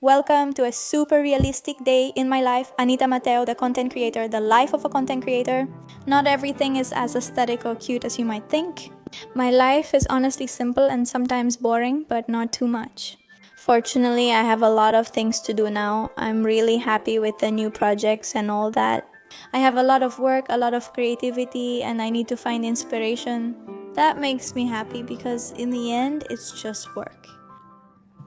Welcome to a super realistic day in my life. Anita Mateo, the content creator, the life of a content creator. Not everything is as aesthetic or cute as you might think. My life is honestly simple and sometimes boring, but not too much. Fortunately, I have a lot of things to do now. I'm really happy with the new projects and all that. I have a lot of work, a lot of creativity, and I need to find inspiration. That makes me happy because in the end, it's just work.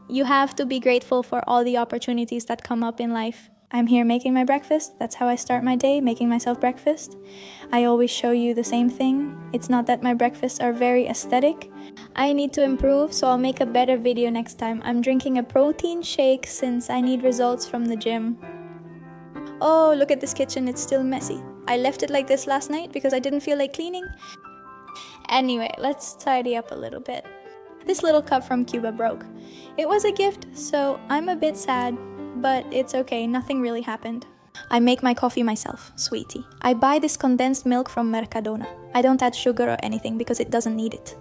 You have to be grateful for all the opportunities that come up in life. I'm here making my breakfast. That's how I start my day, making myself breakfast. I always show you the same thing. It's not that my breakfasts are very aesthetic. I need to improve, so I'll make a better video next time. I'm drinking a protein shake since I need results from the gym. Oh, look at this kitchen, it's still messy. I left it like this last night because I didn't feel like cleaning. Anyway, let's tidy up a little bit. This little cup from Cuba broke. It was a gift, so I'm a bit sad, but it's okay, nothing really happened. I make my coffee myself, sweetie. I buy this condensed milk from Mercadona. I don't add sugar or anything because it doesn't need it.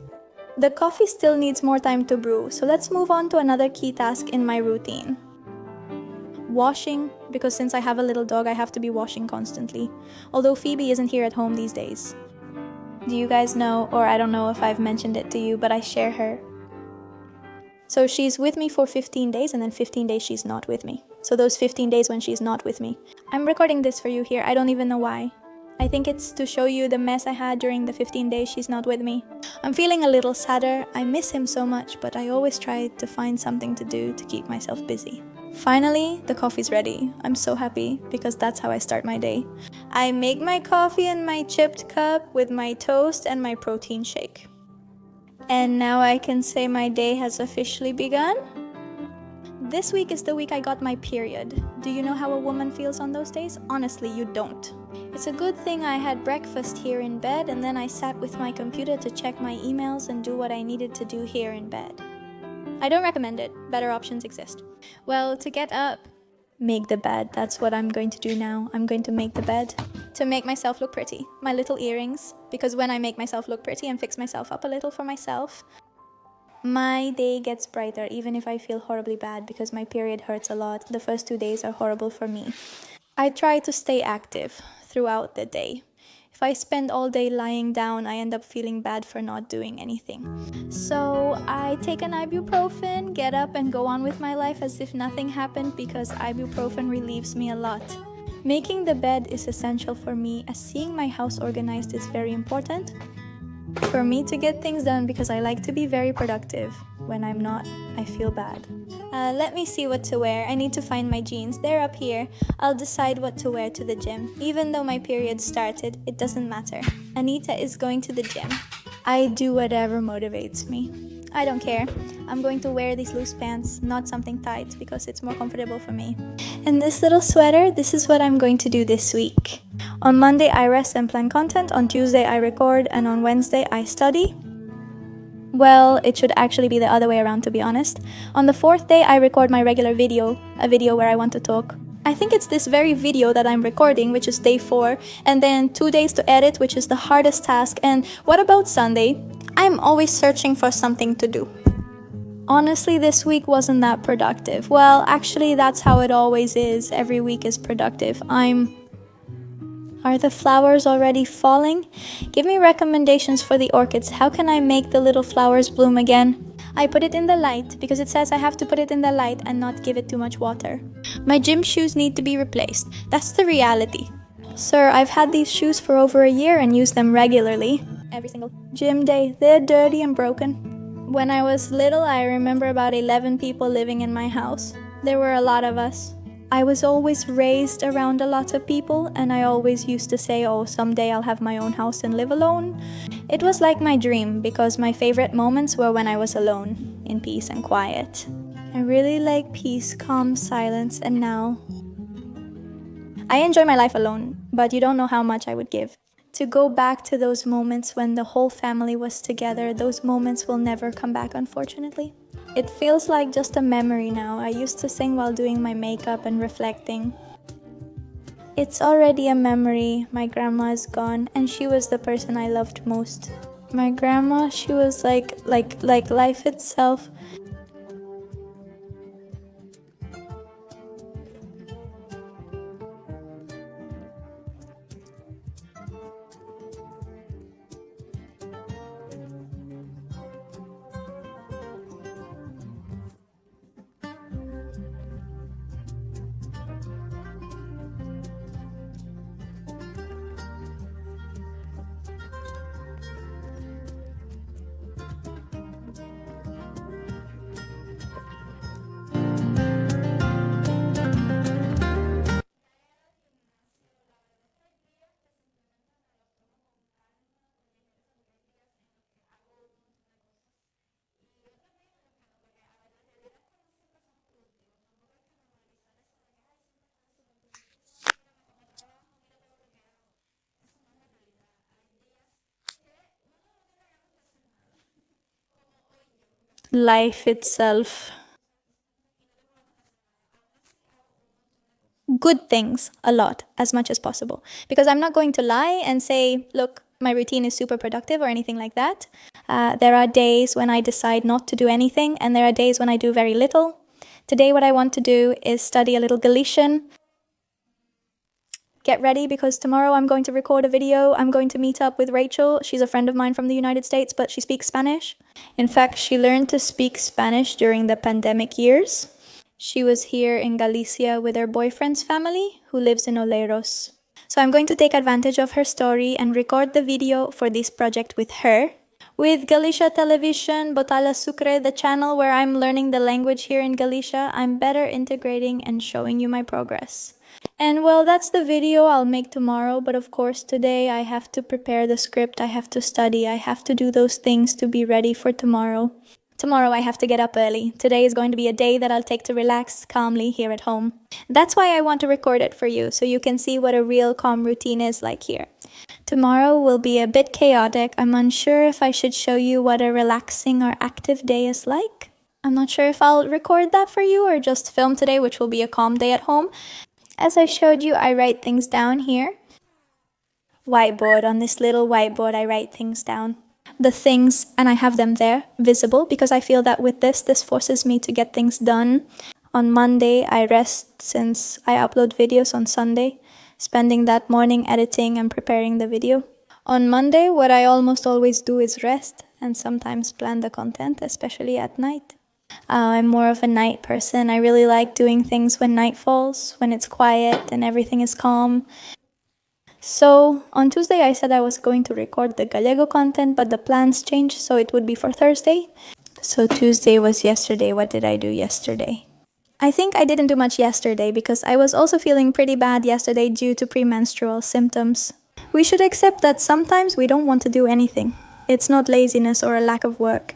The coffee still needs more time to brew, so let's move on to another key task in my routine. Washing, because since I have a little dog, I have to be washing constantly. Although Phoebe isn't here at home these days. Do you guys know, or I don't know if I've mentioned it to you, but I share her. So she's with me for 15 days and then 15 days she's not with me. So those 15 days when she's not with me. I'm recording this for you here, I don't even know why. I think it's to show you the mess I had during the 15 days she's not with me. I'm feeling a little sadder, I miss him so much, but I always try to find something to do to keep myself busy. Finally, the coffee's ready. I'm so happy because that's how I start my day. I make my coffee in my chipped cup with my toast and my protein shake. And now I can say my day has officially begun. This week is the week I got my period. Do you know how a woman feels on those days? Honestly, you don't. It's a good thing I had breakfast here in bed and then I sat with my computer to check my emails and do what I needed to do here in bed. I don't recommend it. Better options exist. Well, to get up, make the bed. That's what I'm going to do now. I'm going to make the bed to make myself look pretty. My little earrings, because when I make myself look pretty and fix myself up a little for myself, my day gets brighter even if I feel horribly bad because my period hurts a lot. The first 2 days are horrible for me. I try to stay active throughout the day. If I spend all day lying down, I end up feeling bad for not doing anything. So I take an ibuprofen, get up and go on with my life as if nothing happened because ibuprofen relieves me a lot. Making the bed is essential for me as seeing my house organized is very important for me to get things done because I like to be very productive. When I'm not, I feel bad. Let me see what to wear. I need to find my jeans. They're up here. I'll decide what to wear to the gym. Even though my period started, it doesn't matter. Anita is going to the gym. I do whatever motivates me. I don't care. I'm going to wear these loose pants, not something tight, because it's more comfortable for me. And this little sweater, this is what I'm going to do this week. On Monday, I rest and plan content. On Tuesday, I record. And on Wednesday, I study. Well, it should actually be the other way around, to be honest. On the 4th day, I record my regular video, a video where I want to talk. I think it's this very video that I'm recording, which is day 4, and then 2 days to edit, which is the hardest task. And what about Sunday? I'm always searching for something to do. Honestly, this week wasn't that productive. Well, actually, that's how it always is. Every week is productive. Are the flowers already falling? Give me recommendations for the orchids. How can I make the little flowers bloom again? I put it in the light because it says I have to put it in the light and not give it too much water. My gym shoes need to be replaced. That's the reality. Sir, I've had these shoes for over a year and use them regularly. Every single gym day. They're dirty and broken. When I was little, I remember about 11 people living in my house. There were a lot of us. I was always raised around a lot of people and I always used to say, oh, someday I'll have my own house and live alone. It was like my dream because my favorite moments were when I was alone, in peace and quiet. I really like peace, calm, silence, and now I enjoy my life alone, but you don't know how much I would give. To go back to those moments when the whole family was together, those moments will never come back, unfortunately. It feels like just a memory now. I used to sing while doing my makeup and reflecting. It's already a memory. My grandma is gone and she was the person I loved most. My grandma, she was like life itself. life itself. Good things a lot, as much as possible. Because I'm not going to lie and say, look, my routine is super productive or anything like that. There are days when I decide not to do anything, and there are days when I do very little. Today, what I want to do is study a little Galician. Get ready, because tomorrow I'm going to record a video. I'm going to meet up with Rachel. She's a friend of mine from the United States, but she speaks Spanish. In fact, she learned to speak Spanish during the pandemic years. She was here in Galicia with her boyfriend's family, who lives in Oleiros. So I'm going to take advantage of her story and record the video for this project with her. With Galicia Television, Botala Sucre, the channel where I'm learning the language here in Galicia, I'm better integrating and showing you my progress. And well, that's the video I'll make tomorrow, but of course today I have to prepare the script, I have to study, I have to do those things to be ready for tomorrow. Tomorrow I have to get up early. Today is going to be a day that I'll take to relax calmly here at home. That's why I want to record it for you, so you can see what a real calm routine is like here. Tomorrow will be a bit chaotic. I'm unsure if I should show you what a relaxing or active day is like. I'm not sure if I'll record that for you or just film today, which will be a calm day at home. As I showed you, I write things down here. Whiteboard. On this little whiteboard, I write things down. The things, and I have them there, visible, because I feel that with this forces me to get things done. On Monday, I rest since I upload videos on Sunday, spending that morning editing and preparing the video. On Monday, what I almost always do is rest and sometimes plan the content, especially at night. I'm more of a night person. I really like doing things when night falls, when it's quiet and everything is calm. So on Tuesday I said I was going to record the Gallego content, but the plans changed, so it would be for Thursday. So Tuesday was yesterday. What did I do yesterday? I think I didn't do much yesterday because I was also feeling pretty bad yesterday due to premenstrual symptoms. We should accept that sometimes we don't want to do anything. It's not laziness or a lack of work.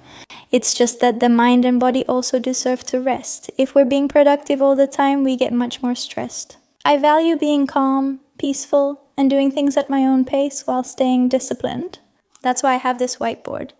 It's just that the mind and body also deserve to rest. If we're being productive all the time, we get much more stressed. I value being calm, peaceful, and doing things at my own pace while staying disciplined. That's why I have this whiteboard.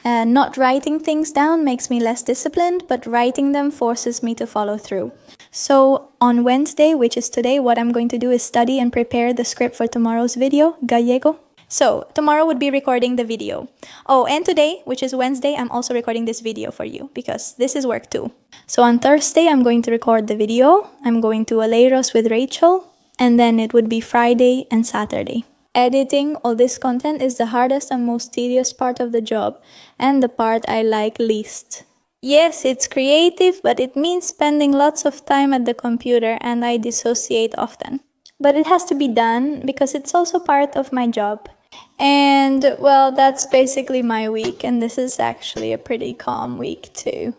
Not writing things down makes me less disciplined, but writing them forces me to follow through. So on Wednesday, which is today, what I'm going to do is study and prepare the script for tomorrow's video, Gallego. So tomorrow would be recording the video. Oh, and today, which is Wednesday, I'm also recording this video for you because this is work too. So on Thursday, I'm going to record the video. I'm going to Oleiros with Rachel. And then it would be Friday and Saturday. Editing all this content is the hardest and most tedious part of the job, and the part I like least. Yes, it's creative, but it means spending lots of time at the computer, and I dissociate often. But it has to be done because it's also part of my job. And well, that's basically my week, and this is actually a pretty calm week too.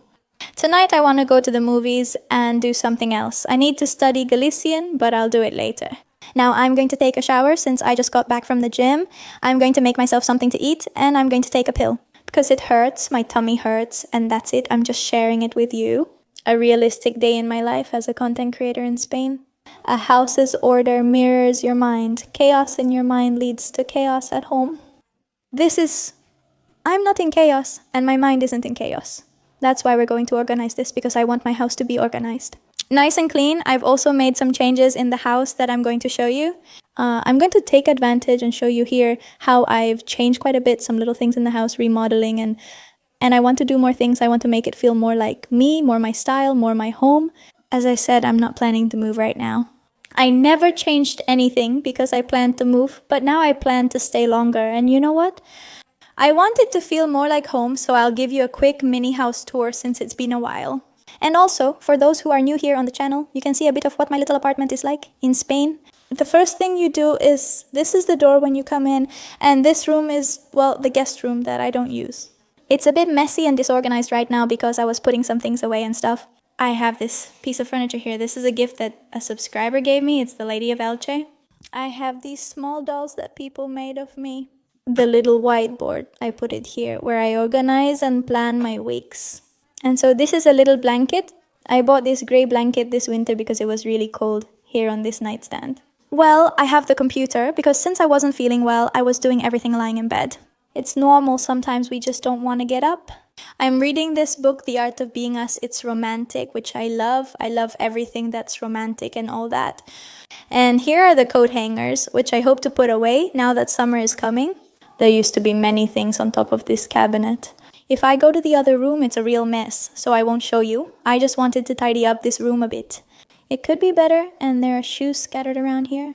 Tonight I want to go to the movies and do something else. I need to study Galician, but I'll do it later. Now I'm going to take a shower since I just got back from the gym. I'm going to make myself something to eat, and I'm going to take a pill. Because it hurts, my tummy hurts, and that's it. I'm just sharing it with you. A realistic day in my life as a content creator in Spain. A house's order mirrors your mind. Chaos in your mind leads to chaos at home. I'm not in chaos, and my mind isn't in chaos. That's why we're going to organize this, because I want my house to be organized. Nice and clean. I've also made some changes in the house that I'm going to show you. I'm going to take advantage and show you here how I've changed quite a bit, some little things in the house, remodeling, and I want to do more things. I want to make it feel more like me, more my style, more my home. As I said, I'm not planning to move right now. I never changed anything because I planned to move, but now I plan to stay longer. And you know what? I want it to feel more like home, so I'll give you a quick mini house tour since it's been a while. And also, for those who are new here on the channel, you can see a bit of what my little apartment is like in Spain. The first thing you do is, this is the door when you come in, and this room is, well, the guest room that I don't use. It's a bit messy and disorganized right now because I was putting some things away and stuff. I have this piece of furniture here. This is a gift that a subscriber gave me. It's the Lady of Elche. I have these small dolls that people made of me. The little whiteboard, I put it here, where I organize and plan my weeks. And so this is a little blanket. I bought this gray blanket this winter because it was really cold here on this nightstand. Well, I have the computer because since I wasn't feeling well, I was doing everything lying in bed. It's normal, sometimes we just don't want to get up. I'm reading this book, The Art of Being Us. It's romantic, which I love. I love everything that's romantic and all that. And here are the coat hangers, which I hope to put away now that summer is coming. There used to be many things on top of this cabinet. If I go to the other room, it's a real mess, so I won't show you. I just wanted to tidy up this room a bit. It could be better, and there are shoes scattered around here.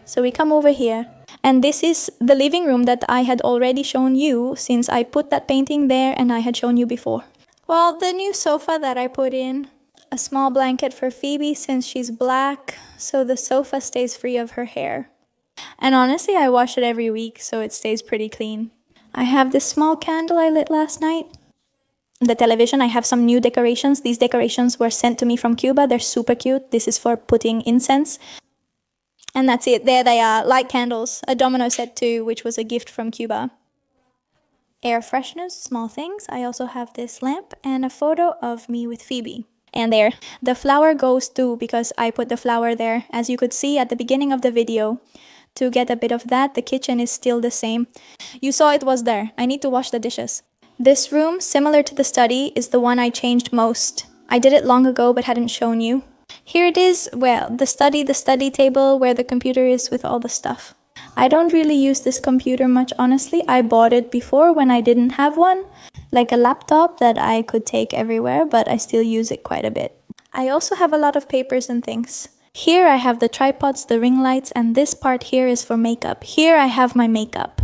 So we come over here. And this is the living room that I had already shown you since I put that painting there and I had shown you before. Well, the new sofa that I put in, a small blanket for Phoebe since she's black, so the sofa stays free of her hair. And honestly, I wash it every week, so it stays pretty clean. I have this small candle I lit last night. The television, I have some new decorations. These decorations were sent to me from Cuba. They're super cute. This is for putting incense. And that's it. There they are, light candles. A domino set too, which was a gift from Cuba. Air fresheners, small things. I also have this lamp and a photo of me with Phoebe. And there, the flower goes too because I put the flower there. As you could see at the beginning of the video, to get a bit of that, the kitchen is still the same. You saw it was there. I need to wash the dishes. This room, similar to the study, is the one I changed most. I did it long ago but hadn't shown you. Here it is, well, the study table where the computer is with all the stuff. I don't really use this computer much, honestly. I bought it before when I didn't have one, like a laptop that I could take everywhere, but I still use it quite a bit. I also have a lot of papers and things. Here I have the tripods, the ring lights, and this part here is for makeup. Here I have my makeup.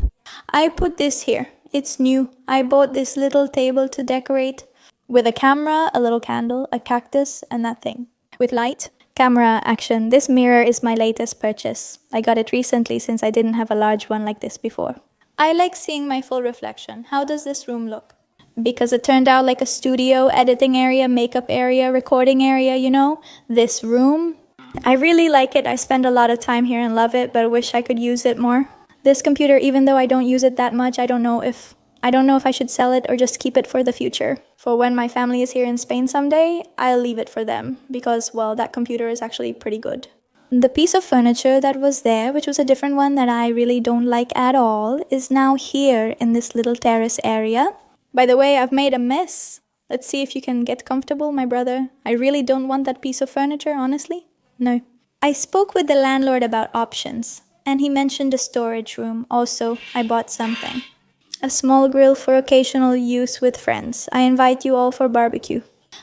I put this here. It's new. I bought this little table to decorate with a camera, a little candle, a cactus, and that thing. With light, camera, action. This mirror is my latest purchase. I got it recently since I didn't have a large one like this before. I like seeing my full reflection. How does this room look? Because it turned out like a studio, editing area, makeup area, recording area, you know? This room, I really like it. I spend a lot of time here and love it, but I wish I could use it more. This computer, even though I don't use it that much, I don't know if I should sell it or just keep it for the future. For when my family is here in Spain someday, I'll leave it for them because, well, that computer is actually pretty good. The piece of furniture that was there, which was a different one that I really don't like at all, is now here in this little terrace area. By the way, I've made a mess. Let's see if you can get comfortable, my brother. I really don't want that piece of furniture, honestly. No. I spoke with the landlord about options, and he mentioned a storage room. Also, I bought something. A small grill for occasional use with friends. I invite you all for barbecue.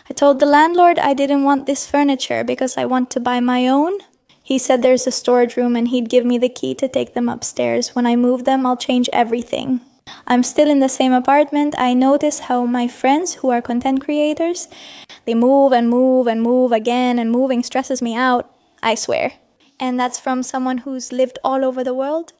I told the landlord I didn't want this furniture because I want to buy my own. He said there's a storage room and he'd give me the key to take them upstairs. When I move them, I'll change everything. I'm still in the same apartment. I notice how my friends who are content creators, they move and move and move again, and moving stresses me out, I swear. And that's from someone who's lived all over the world.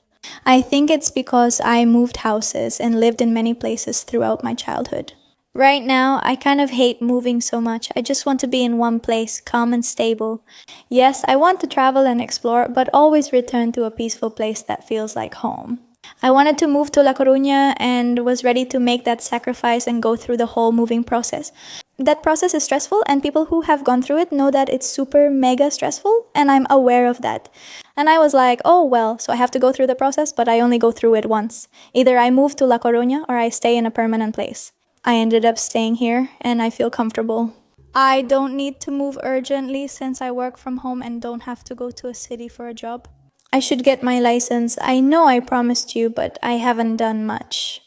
I think it's because I moved houses and lived in many places throughout my childhood. Right now, I kind of hate moving so much. I just want to be in one place, calm and stable. Yes, I want to travel and explore, but always return to a peaceful place that feels like home. I wanted to move to La Coruña and was ready to make that sacrifice and go through the whole moving process. That process is stressful, and people who have gone through it know that it's super mega stressful, and I'm aware of that. And I was like, oh well, so I have to go through the process, but I only go through it once. Either I move to La Coruña or I stay in a permanent place. I ended up staying here, and I feel comfortable. I don't need to move urgently since I work from home and don't have to go to a city for a job. I should get my license. I know I promised you, but I haven't done much.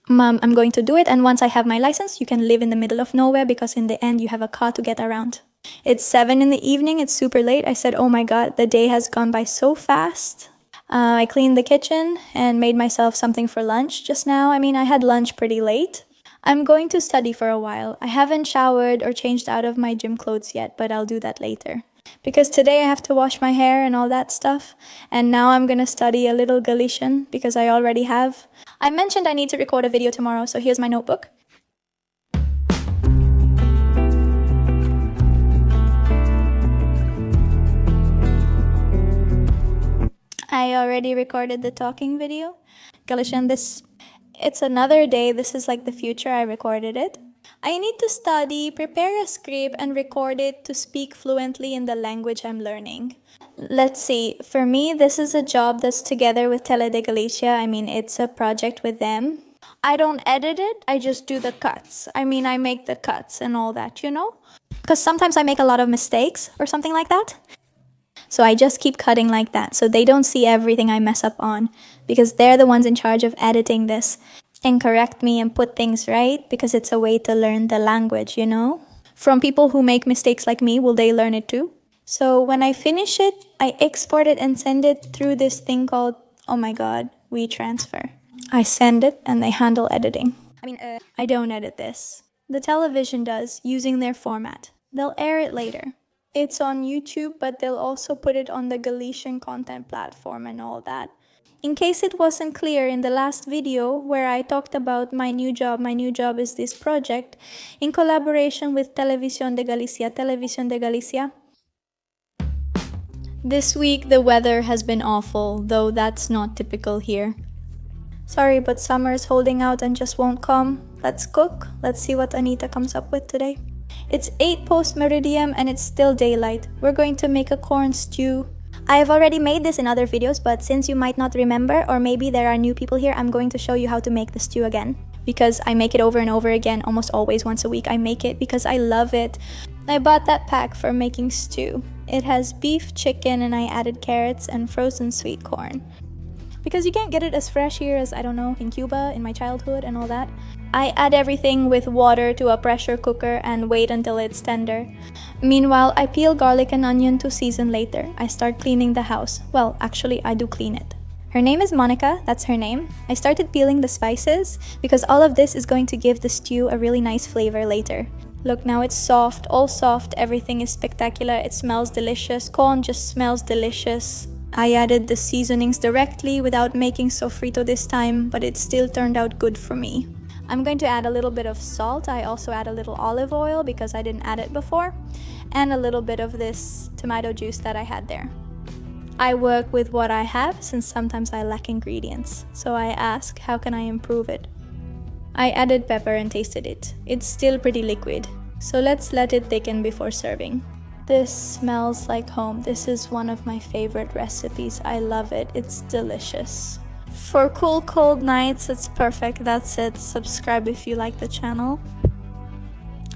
I'm going to do it, and once I have my license, you can live in the middle of nowhere because in the end you have a car to get around. It's 7 in the evening, it's super late. I said, oh my god, the day has gone by so fast. I cleaned the kitchen and made myself something for lunch just now. I had lunch pretty late. I'm going to study for a while. I haven't showered or changed out of my gym clothes yet, but I'll do that later. Because today I have to wash my hair and all that stuff. And now I'm gonna study a little Galician because I already have. I mentioned I need to record a video tomorrow, so here's my notebook. I already recorded the talking video. Galician, it's another day. This is like the future. I recorded it. I need to study, prepare a script, and record it to speak fluently in the language I'm learning. Let's see. For me, this is a job that's together with Tele de Galicia. It's a project with them. I don't edit it, I just do the cuts. I mean, I make the cuts and all that, you know? Because sometimes I make a lot of mistakes or something like that. So I just keep cutting like that so they don't see everything I mess up on, because they're the ones in charge of editing this and correct me and put things right, because it's a way to learn the language, you know? From people who make mistakes like me, will they learn it too? So when I finish it, I export it and send it through this thing called, oh my god, WeTransfer. I send it and they handle editing. I don't edit this. The television does, using their format. They'll air it later. It's on YouTube, but they'll also put it on the Galician content platform and all that. In case it wasn't clear in the last video where I talked about my new job is this project in collaboration with Televisión de Galicia. This week the weather has been awful, though that's not typical here. Sorry, but summer's holding out and just won't come. Let's cook. Let's see what Anita comes up with today. It's 8 post meridian and it's still daylight. We're going to make a corn stew. I have already made this in other videos, but since you might not remember, or maybe there are new people here, I'm going to show you how to make the stew again. Because I make it over and over again, almost always once a week I make it because I love it. I bought that pack for making stew. It has beef, chicken, and I added carrots and frozen sweet corn. Because you can't get it as fresh here as, I don't know, in Cuba, in my childhood and all that. I add everything with water to a pressure cooker and wait until it's tender. Meanwhile, I peel garlic and onion to season later. I start cleaning the house. Well, actually, I do clean it. Her name is Monica, that's her name. I started peeling the spices because all of this is going to give the stew a really nice flavor later. Look, now it's soft, all soft, everything is spectacular, it smells delicious, corn just smells delicious. I added the seasonings directly without making sofrito this time, but it still turned out good for me. I'm going to add a little bit of salt. I also add a little olive oil because I didn't add it before, and a little bit of this tomato juice that I had there. I work with what I have since sometimes I lack ingredients, so I ask, how can I improve it? I added pepper and tasted it. It's still pretty liquid, so let's let it thicken before serving. This smells like home. This is one of my favorite recipes. I love it. It's delicious. For cool, cold nights, it's perfect. That's it. Subscribe if you like the channel.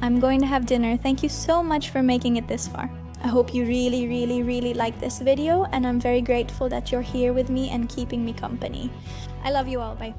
I'm going to have dinner. Thank you so much for making it this far. I hope you really like this video, and I'm very grateful that you're here with me and keeping me company. I love you all. Bye.